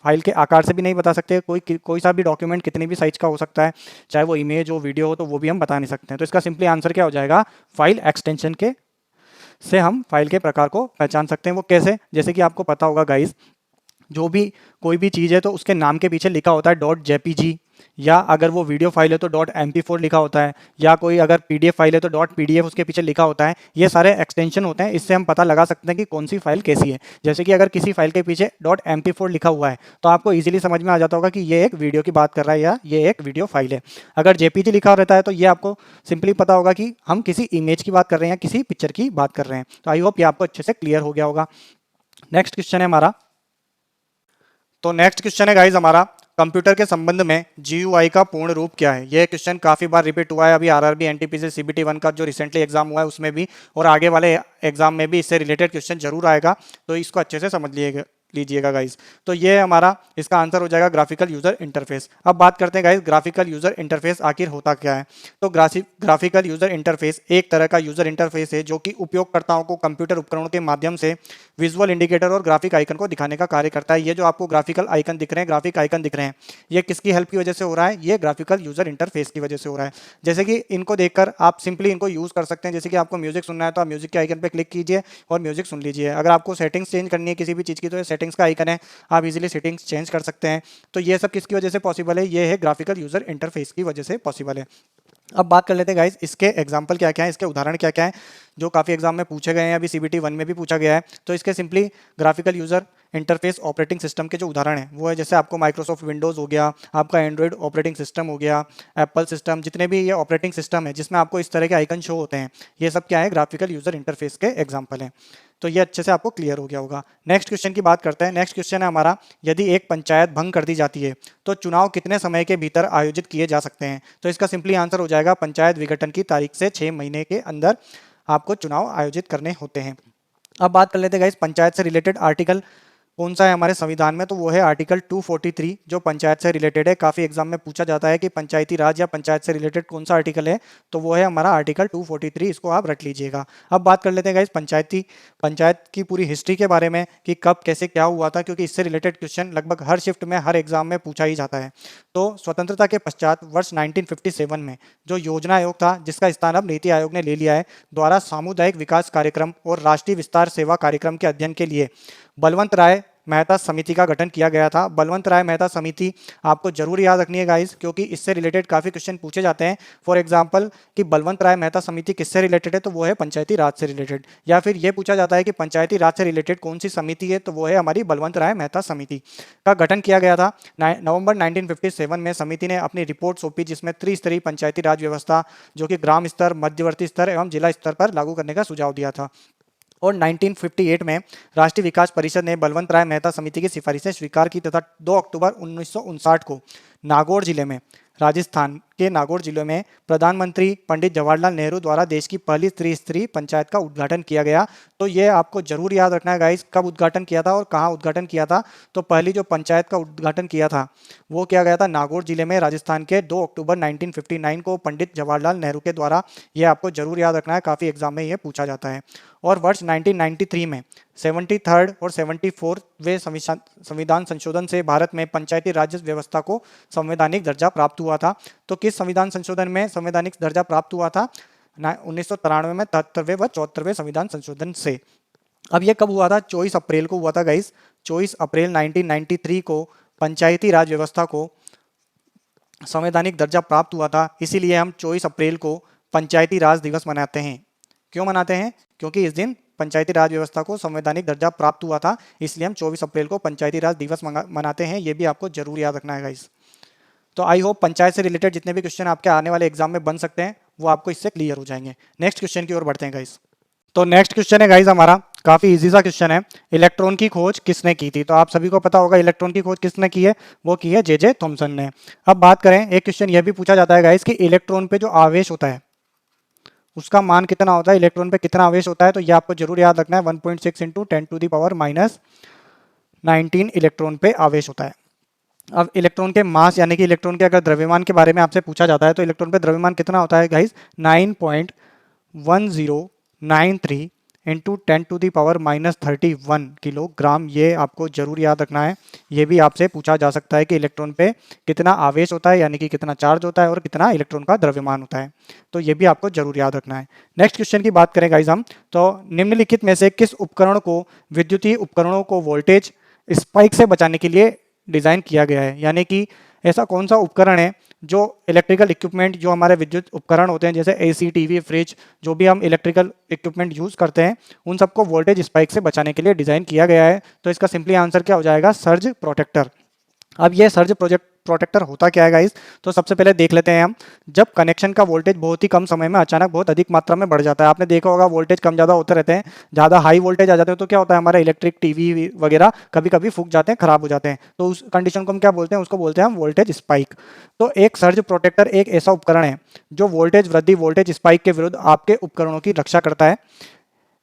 फाइल के आकार से भी नहीं बता सकते। कोई सा भी डॉक्यूमेंट कितनी भी साइज का हो सकता है, चाहे वो इमेज हो, वीडियो हो, तो वो भी हम बता नहीं सकते हैं। तो इसका सिंपली आंसर क्या हो जाएगा? फाइल एक्सटेंशन के से हम फाइल के प्रकार को पहचान सकते हैं। वो कैसे? जैसे कि आपको पता होगा गाइस, जो भी कोई भी चीज़ है तो उसके नाम के पीछे लिखा होता है डॉट जेपीजी, या अगर वो वीडियो फाइल है तो डॉट MP4 लिखा होता है, या कोई अगर PDF फाइल है तो डॉट PDF उसके पीछे लिखा होता है। ये सारे एक्सटेंशन होते हैं, इससे हम पता लगा सकते हैं कि कौन सी फाइल कैसी है। जैसे कि अगर किसी फाइल के पीछे डॉट MP4 लिखा हुआ है तो आपको इजीली समझ में आ जाता होगा कि ये एक वीडियो की बात कर रहा है या ये एक वीडियो फाइल है। अगर JPG लिखा रहता है तो ये आपको सिंपली पता होगा कि हम किसी इमेज की बात कर रहे हैं या किसी पिक्चर की बात कर रहे हैं। तो आई होप ये आपको अच्छे से क्लियर हो गया होगा। नेक्स्ट क्वेश्चन है हमारा। तो नेक्स्ट क्वेश्चन है गाइज हमारा, कंप्यूटर के संबंध में GUI का पूर्ण रूप क्या है? यह क्वेश्चन काफी बार रिपीट हुआ है, अभी RRB NTPC CBT 1 का जो रिसेंटली एग्जाम हुआ है उसमें भी, और आगे वाले एग्जाम में भी इससे रिलेटेड क्वेश्चन जरूर आएगा। तो इसको अच्छे से समझ लीजिएगा गाइज। तो ये हमारा, इसका आंसर हो जाएगा ग्राफिकल यूजर इंटरफेस। अब बात करते हैं गाइज, ग्राफिकल यूजर इंटरफेस आखिर होता क्या है? तो ग्राफिकल यूजर इंटरफेस एक तरह का यूजर इंटरफेस है जो कि उपयोगकर्ताओं को कंप्यूटर उपकरणों के माध्यम से विजुअल इंडिकेटर और ग्राफिक आइकन को दिखाने का कार्य करता है। ये जो आपको ग्राफिकल आइकन दिख रहे हैं, ग्राफिक आइकन दिख रहे हैं, ये किसकी हेल्प की वजह से हो रहा है? ये ग्राफिकल यूजर इंटरफेस की वजह से हो रहा है। जैसे कि इनको देखकर आप सिंपली इनको यूज कर सकते हैं। जैसे कि आपको म्यूजिक सुनना है तो आप म्यूजिक के आइकन पर क्लिक कीजिए और म्यूजिक सुन लीजिए। अगर आपको सेटिंग्स चेंज करनी है किसी भी चीज़ की तो ये सेटिंग्स का आइकन है, आप इजीली सेटिंग्स चेंज कर सकते हैं। तो ये सब किसकी वजह से पॉसिबल है? ये है ग्राफिकल यूजर इंटरफेस की वजह से पॉसिबल है। अब बात कर लेते हैं गाइस, इसके एग्जाम्पल क्या क्या है, इसके उदाहरण क्या क्या है जो काफ़ी एग्जाम में पूछे गए हैं, अभी CBT 1 में भी पूछा गया है। तो इसके simply graphical user interface operating system के जो उदाहरण है वो है, जैसे आपको माइक्रोसॉफ्ट विंडोज़ हो गया, आपका एंड्रॉइड ऑपरेटिंग सिस्टम हो गया, एप्पल सिस्टम, जितने भी ये ऑपरेटिंग सिस्टम है जिसमें आपको इस तरह के आइकन शो होते हैं, ये सब क्या है? ग्राफिकल यूजर इंटरफेस के एग्जाम्पल हैं। तो ये अच्छे से आपको क्लियर हो गया होगा। नेक्स्ट क्वेश्चन की बात करते हैं। नेक्स्ट क्वेश्चन है हमारा, यदि एक पंचायत भंग कर दी जाती है तो चुनाव कितने समय के भीतर आयोजित किए जा सकते हैं? तो इसका सिंपली आंसर हो जाएगा, पंचायत विघटन की तारीख से 6 महीने के अंदर आपको चुनाव आयोजित करने होते हैं। अब बात कर लेते हैं गाइस, पंचायत से रिलेटेड आर्टिकल कौन सा है हमारे संविधान में? तो वो है आर्टिकल 243 जो पंचायत से रिलेटेड है। काफ़ी एग्जाम में पूछा जाता है कि पंचायती राज या पंचायत से रिलेटेड कौन सा आर्टिकल है, तो वो है हमारा आर्टिकल 243। इसको आप रट लीजिएगा। अब बात कर लेते हैं गाइस पंचायत की पूरी हिस्ट्री के बारे में कि कब कैसे क्या हुआ था, क्योंकि इससे रिलेटेड क्वेश्चन लगभग हर शिफ्ट में हर एग्जाम में पूछा ही जाता है। तो स्वतंत्रता के पश्चात वर्ष 1957 में जो योजना आयोग था, जिसका स्थान अब नीति आयोग ने ले लिया है, द्वारा सामुदायिक विकास कार्यक्रम और राष्ट्रीय विस्तार सेवा कार्यक्रम के अध्ययन के लिए बलवंत राय मेहता समिति का गठन किया गया था। बलवंत राय मेहता समिति आपको जरूर याद रखनी है गाइस, क्योंकि इससे रिलेटेड काफ़ी क्वेश्चन पूछे जाते हैं। फॉर एग्जांपल कि बलवंत राय मेहता समिति किससे रिलेटेड है, तो वो है पंचायती राज से रिलेटेड। या फिर ये पूछा जाता है कि पंचायती राज से रिलेटेड कौन सी समिति है, तो वो है हमारी बलवंत राय मेहता समिति का गठन किया गया था। नवंबर 1957 में समिति ने अपनी रिपोर्ट सौंपी, जिसमें त्रिस्तरीय पंचायती राज व्यवस्था जो कि ग्राम स्तर, मध्यवर्ती स्तर एवं जिला स्तर पर लागू करने का सुझाव दिया था। और 1958 में राष्ट्रीय विकास परिषद ने बलवंत राय मेहता समिति की सिफारिशें स्वीकार की तथा 2 अक्टूबर 1959 को नागौर जिले में, राजस्थान के नागौर जिले में प्रधानमंत्री पंडित जवाहरलाल नेहरू द्वारा देश की पहली त्रिस्तरीय पंचायत का उद्घाटन किया गया। तो ये आपको जरूर याद रखना है गाइस, कब उद्घाटन किया था और कहाँ उद्घाटन किया था। तो पहली जो पंचायत का उद्घाटन किया था वो किया गया था नागौर जिले में, राजस्थान के 2 अक्टूबर 1959 को पंडित जवाहरलाल नेहरू के द्वारा। ये आपको जरूर याद रखना है, काफ़ी एग्जाम में ये पूछा जाता है। और वर्ष 1993 में 73rd और 74वें संविधान संशोधन से भारत में पंचायती राज व्यवस्था को संवैधानिक दर्जा प्राप्त हुआ था। तो किस संविधान संशोधन में संवैधानिक दर्जा प्राप्त हुआ था? 1993 में 73वें व 74वें संविधान संशोधन से। अब ये कब हुआ था? 24 अप्रैल को हुआ था गाइस। 24 अप्रैल 1993 को पंचायती राज व्यवस्था को संवैधानिक दर्जा प्राप्त हुआ था। इसीलिए हम 24 अप्रैल को पंचायती राज दिवस मनाते हैं। क्यों मनाते हैं? क्योंकि इस दिन पंचायती राज व्यवस्था को संवैधानिक दर्जा प्राप्त हुआ था, इसलिए हम 24 अप्रैल को पंचायती राज दिवस मनाते हैं। ये भी आपको जरूर याद रखना है गाइस। तो आई होप पंचायत से रिलेटेड जितने भी क्वेश्चन आपके आने वाले एग्जाम में बन सकते हैं वो आपको इससे क्लियर हो जाएंगे। नेक्स्ट क्वेश्चन की ओर बढ़ते हैं गाइस। तो नेक्स्ट क्वेश्चन है गाइस हमारा, काफी इजी सा क्वेश्चन है। इलेक्ट्रॉन की खोज किसने की थी? तो आप सभी को पता होगा इलेक्ट्रॉन की खोज किसने की है, वो की है जे थॉमसन ने। अब बात करें, एक क्वेश्चन यह भी पूछा जाता है गाइस कि इलेक्ट्रॉन पे जो आवेश होता है उसका मान कितना होता है, इलेक्ट्रॉन पे कितना आवेश होता है। तो ये आपको जरूर याद रखना है, 1.6 इंटू 10⁻⁹ इलेक्ट्रॉन पे आवेश होता है। अब इलेक्ट्रॉन के मास यानी कि इलेक्ट्रॉन के अगर द्रव्यमान के बारे में आपसे पूछा जाता है तो इलेक्ट्रॉन पे द्रव्यमान कितना होता है गाइस? 9.1093 into 10⁻31 kilogram. ये आपको जरूर याद रखना है। ये भी आपसे पूछा जा सकता है कि इलेक्ट्रॉन पे कितना आवेश होता है यानी कि कितना चार्ज होता है और कितना इलेक्ट्रॉन का द्रव्यमान होता है। तो ये भी आपको जरूर याद रखना है। नेक्स्ट क्वेश्चन की बात करें गाइस हम, तो निम्नलिखित में से किस उपकरण को विद्युतीय उपकरणों को वोल्टेज स्पाइक से बचाने के लिए डिजाइन किया गया है? यानी कि ऐसा कौन सा उपकरण है जो इलेक्ट्रिकल इक्विपमेंट, जो हमारे विद्युत उपकरण होते हैं जैसे एसी, टीवी, फ्रिज, जो भी हम इलेक्ट्रिकल इक्विपमेंट यूज करते हैं उन सबको वोल्टेज स्पाइक से बचाने के लिए डिजाइन किया गया है। तो इसका सिंपली आंसर क्या हो जाएगा? Surge protector. अब ये सर्ज प्रोटेक्टर होता क्या है गाइस? तो सबसे पहले देख लेते हैं हम। जब कनेक्शन का वोल्टेज बहुत ही कम समय में अचानक बहुत अधिक मात्रा में बढ़ जाता है, आपने देखा होगा वोल्टेज कम ज़्यादा होते रहते हैं, ज़्यादा हाई वोल्टेज आ जाते हैं तो क्या होता है, हमारा इलेक्ट्रिक टीवी वगैरह कभी कभी फूक जाते हैं, खराब हो जाते हैं। तो उस कंडीशन को हम क्या बोलते हैं? उसको बोलते हैं हम वोल्टेज स्पाइक। तो एक सर्ज प्रोटेक्टर एक ऐसा उपकरण है जो वोल्टेज वृद्धि, वोल्टेज स्पाइक के विरुद्ध आपके उपकरणों की रक्षा करता है।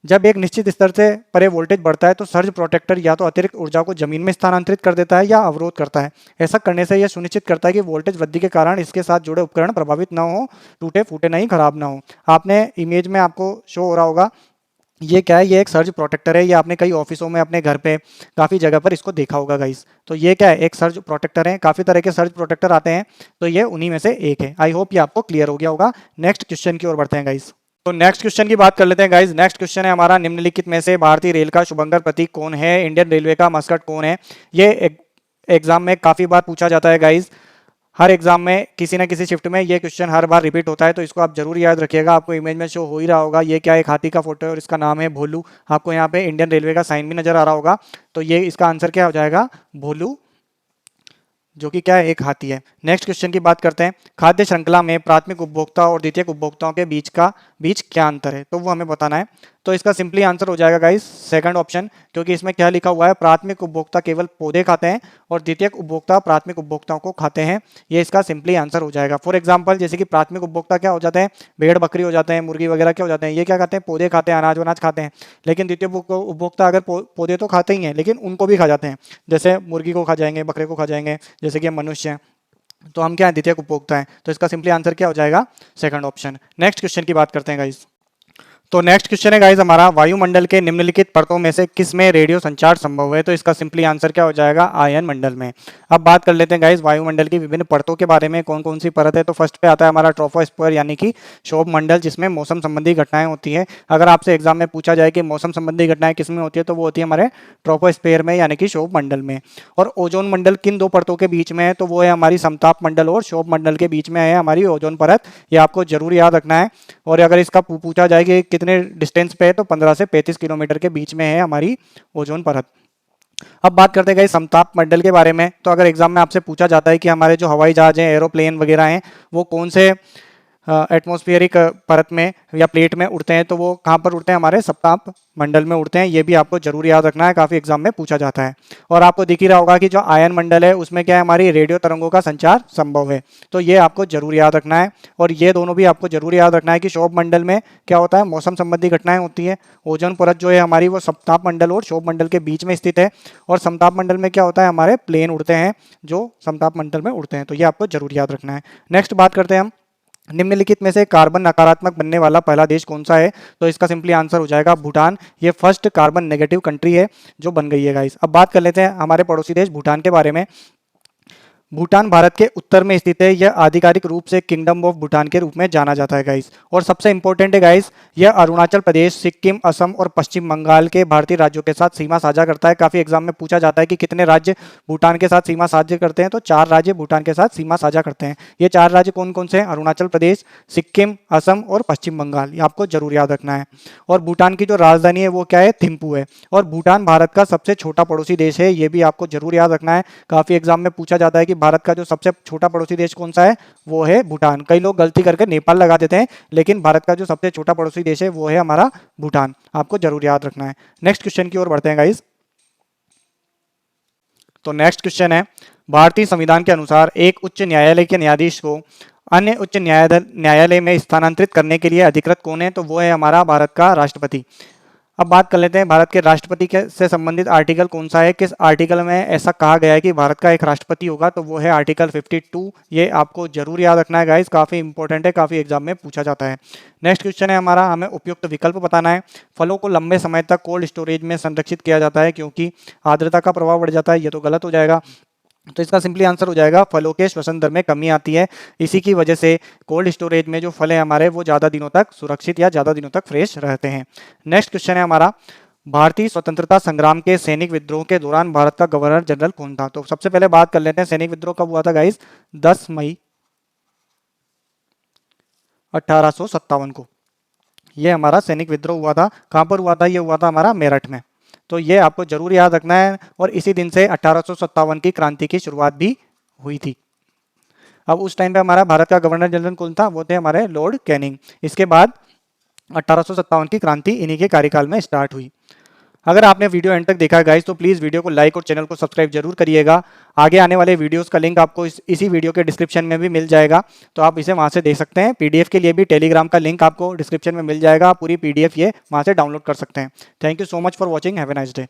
जब एक निश्चित स्तर से परे वोल्टेज बढ़ता है तो सर्ज प्रोटेक्टर या तो अतिरिक्त ऊर्जा को जमीन में स्थानांतरित कर देता है या अवरोध करता है। ऐसा करने से यह सुनिश्चित करता है कि वोल्टेज वृद्धि के कारण इसके साथ जुड़े उपकरण प्रभावित न हो, टूटे फूटे नहीं, खराब ना हो। आपने इमेज में आपको शो हो रहा होगा, ये क्या है? ये एक सर्ज प्रोटेक्टर है। ये आपने कई ऑफिसों में, अपने घर पे, काफ़ी जगह पर इसको देखा होगा गाइस। तो ये क्या है? एक सर्ज प्रोटेक्टर है। काफ़ी तरह के सर्ज प्रोटेक्टर आते हैं, तो ये उन्हीं में से एक है। आई होप ये आपको क्लियर हो गया होगा। नेक्स्ट क्वेश्चन की ओर बढ़ते हैं गाइस। तो नेक्स्ट क्वेश्चन की बात कर लेते हैं गाइस। नेक्स्ट क्वेश्चन है हमारा, निम्नलिखित में से भारतीय रेल का शुभंकर प्रतीक कौन है? इंडियन रेलवे का मस्कट कौन है? ये एग्जाम में काफ़ी बार पूछा जाता है गाइस। हर एग्जाम में किसी न किसी शिफ्ट में ये क्वेश्चन हर बार रिपीट होता है, तो इसको आप जरूर याद रखिएगा। आपको इमेज में शो हो ही रहा होगा, ये क्या, एक हाथी का फोटो है और इसका नाम है भोलू। आपको यहाँ पे इंडियन रेलवे का साइन भी नजर आ रहा होगा। तो ये इसका आंसर क्या हो जाएगा? भोलू, जो कि क्या है? एक हाथी है। नेक्स्ट क्वेश्चन की बात करते हैं। खाद्य श्रृंखला में प्राथमिक उपभोक्ता और द्वितीयक उपभोक्ताओं के बीच क्या अंतर है? तो वो हमें बताना है। तो इसका सिंपली आंसर हो जाएगा गाइस सेकंड ऑप्शन, क्योंकि इसमें क्या लिखा हुआ है? प्राथमिक उपभोक्ता केवल पौधे खाते हैं और द्वितीयक उपभोक्ता प्राथमिक उपभोक्ताओं को खाते हैं। ये इसका सिंपली आंसर हो जाएगा। फॉर एग्जाम्पल, जैसे कि प्राथमिक उपभोक्ता क्या हो जाते हैं? भेड़ बकरी हो जाते हैं, मुर्गी वगैरह क्या हो जाते हैं? ये क्या खाते हैं? पौधे खाते हैं, अनाज वनाज खाते हैं। लेकिन द्वितीय उपभोक्ता अगर पौधे तो खाते ही हैं लेकिन उनको भी खा जाते हैं, जैसे मुर्गी को खा जाएंगे, बकरे को खा जाएंगे, जैसे कि मनुष्य हैं। तो हम क्या है? द्वितीयक उपभोक्ता हैं। तो इसका सिंपली आंसर क्या हो जाएगा? Second option. नेक्स्ट क्वेश्चन की बात करते हैं गाइस। तो नेक्स्ट क्वेश्चन है गाइस हमारा, वायुमंडल के निम्नलिखित परतों में से किस में रेडियो संचार संभव है? तो इसका सिंपली आंसर क्या हो जाएगा? आयन मंडल में। अब बात कर लेते हैं गाइस वायुमंडल की विभिन्न परतों के बारे में, कौन कौन सी परत है। तो फर्स्ट पे आता है हमारा ट्रोपोस्फीयर यानी कि शोभ मंडल, जिसमें मौसम संबंधी घटनाएं होती है। अगर आपसे एग्जाम में पूछा जाए कि मौसम संबंधी घटनाएं किस में होती है, तो वो होती है हमारे ट्रोपोस्फीयर में यानी कि शोभ मंडल में। और ओजोन मंडल किन दो परतों के बीच में है? तो वो है हमारी समताप मंडल और शोभ मंडल के बीच में है हमारी ओजोन परत। ये आपको जरूर याद रखना है। और अगर इसका पूछा जाए कि कितने डिस्टेंस पे है, तो 15 से 35 किलोमीटर के बीच में है हमारी ओजोन परत। अब बात करते हैं समताप मंडल के बारे में। तो अगर एग्जाम में आपसे पूछा जाता है कि हमारे जो हवाई जहाज हैं, एरोप्लेन वगैरह हैं, वो कौन से एटमॉस्फेरिक परत में या प्लेट में उड़ते हैं, तो वो कहाँ पर उड़ते हैं, हमारे सप्ताप मंडल में उड़ते हैं। ये भी आपको जरूर याद रखना है, काफी एग्जाम में पूछा जाता है। और आपको दिख ही रहा होगा कि जो आयन मंडल है उसमें क्या है, हमारी रेडियो तरंगों का संचार संभव है, तो ये आपको जरूर याद रखना है। और ये दोनों भी आपको जरूर याद रखना है कि शोभ मंडल में क्या होता है, मौसम संबंधी घटनाएं होती है। ओजोन परत जो है हमारी वो सप्ताप मंडल और शोभ मंडल के बीच में स्थित है, और समताप मंडल में क्या होता है, हमारे प्लेन उड़ते हैं जो समताप मंडल में उड़ते हैं, तो ये आपको जरूर याद रखना है। नेक्स्ट बात करते हैं हम, निम्नलिखित में से कार्बन नकारात्मक बनने वाला पहला देश कौन सा है, तो इसका सिंपली आंसर हो जाएगा भूटान। ये फर्स्ट कार्बन नेगेटिव कंट्री है जो बन गई है गाइस। अब बात कर लेते हैं हमारे पड़ोसी देश भूटान के बारे में। भूटान भारत के उत्तर में स्थित है। यह आधिकारिक रूप से किंगडम ऑफ भूटान के रूप में जाना जाता है गाइस। और सबसे इंपॉर्टेंट है गाइस, यह अरुणाचल प्रदेश, सिक्किम, असम और पश्चिम बंगाल के भारतीय राज्यों के साथ सीमा साझा करता है। काफी एग्जाम में पूछा जाता है कि कितने राज्य भूटान के साथ सीमा साझा करते हैं, तो 4 राज्य भूटान के साथ सीमा साझा करते हैं। ये 4 राज्य कौन कौन से हैं, अरुणाचल प्रदेश, सिक्किम, असम और पश्चिम बंगाल, ये आपको जरूर याद रखना है। और भूटान की जो राजधानी है वो क्या है, थिम्पू है। और भूटान भारत का सबसे छोटा पड़ोसी देश है, ये भी आपको जरूर याद रखना है। काफी एग्जाम में पूछा जाता है कि भारत का जो सबसे छोटा पड़ोसी देश कौन सा है, वो है भूटान। कई लोग गलती करके नेपाल लगा देते हैं, लेकिन भारत का जो सबसे छोटा पड़ोसी देश है वो है हमारा भूटान, आपको जरूर याद रखना है। नेक्स्ट क्वेश्चन की ओर बढ़ते हैं गाइस। तो नेक्स्ट क्वेश्चन है, भारतीय संविधान के अनुसार एक उच्च न्यायालय के न्यायाधीश को अन्य उच्च न्यायालय में स्थानांतरित करने के लिए अधिकृत कौन है, तो वो है हमारा भारत का राष्ट्रपति। अब बात कर लेते हैं भारत के राष्ट्रपति के से संबंधित आर्टिकल कौन सा है, किस आर्टिकल में ऐसा कहा गया है कि भारत का एक राष्ट्रपति होगा, तो वो है आर्टिकल 52। ये आपको जरूर याद रखना है गाइस, काफी इंपॉर्टेंट है, काफी एग्जाम में पूछा जाता है। नेक्स्ट क्वेश्चन है हमारा, हमें उपयुक्त विकल्प बताना है। फलों को लंबे समय तक कोल्ड स्टोरेज में संरक्षित किया जाता है क्योंकि आर्द्रता का प्रभाव बढ़ जाता है, ये तो गलत हो जाएगा। तो इसका सिंपली आंसर हो जाएगा फलों के श्वसन दर में कमी आती है, इसी की वजह से कोल्ड स्टोरेज में जो फल है हमारे वो ज़्यादा दिनों तक सुरक्षित या ज़्यादा दिनों तक फ्रेश रहते हैं। नेक्स्ट क्वेश्चन है हमारा, भारतीय स्वतंत्रता संग्राम के सैनिक विद्रोह के दौरान भारत का गवर्नर जनरल कौन था। तो सबसे पहले बात कर लेते हैं सैनिक विद्रोह कब हुआ था गाइस, 10 मई 1857 को ये हमारा सैनिक विद्रोह हुआ था। कहाँ पर हुआ था, ये हुआ था हमारा मेरठ में, तो ये आपको जरूर याद रखना है। और इसी दिन से 1857 की क्रांति की शुरुआत भी हुई थी। अब उस टाइम पे हमारा भारत का गवर्नर जनरल कौन था, वो थे हमारे लॉर्ड कैनिंग। इसके बाद 1857 की क्रांति इन्हीं के कार्यकाल में स्टार्ट हुई। अगर आपने वीडियो एंड तक देखा है गाइस, तो प्लीज़ वीडियो को लाइक और चैनल को सब्सक्राइब जरूर करिएगा। आगे आने वाले वीडियोस का लिंक आपको इसी वीडियो के डिस्क्रिप्शन में भी मिल जाएगा, तो आप इसे वहां से देख सकते हैं। पीडीएफ के लिए भी टेलीग्राम का लिंक आपको डिस्क्रिप्शन में मिल जाएगा, पूरी पीडीएफ ये वहां से डाउनलोड कर सकते हैं। Thank you so much for watching, have a nice day.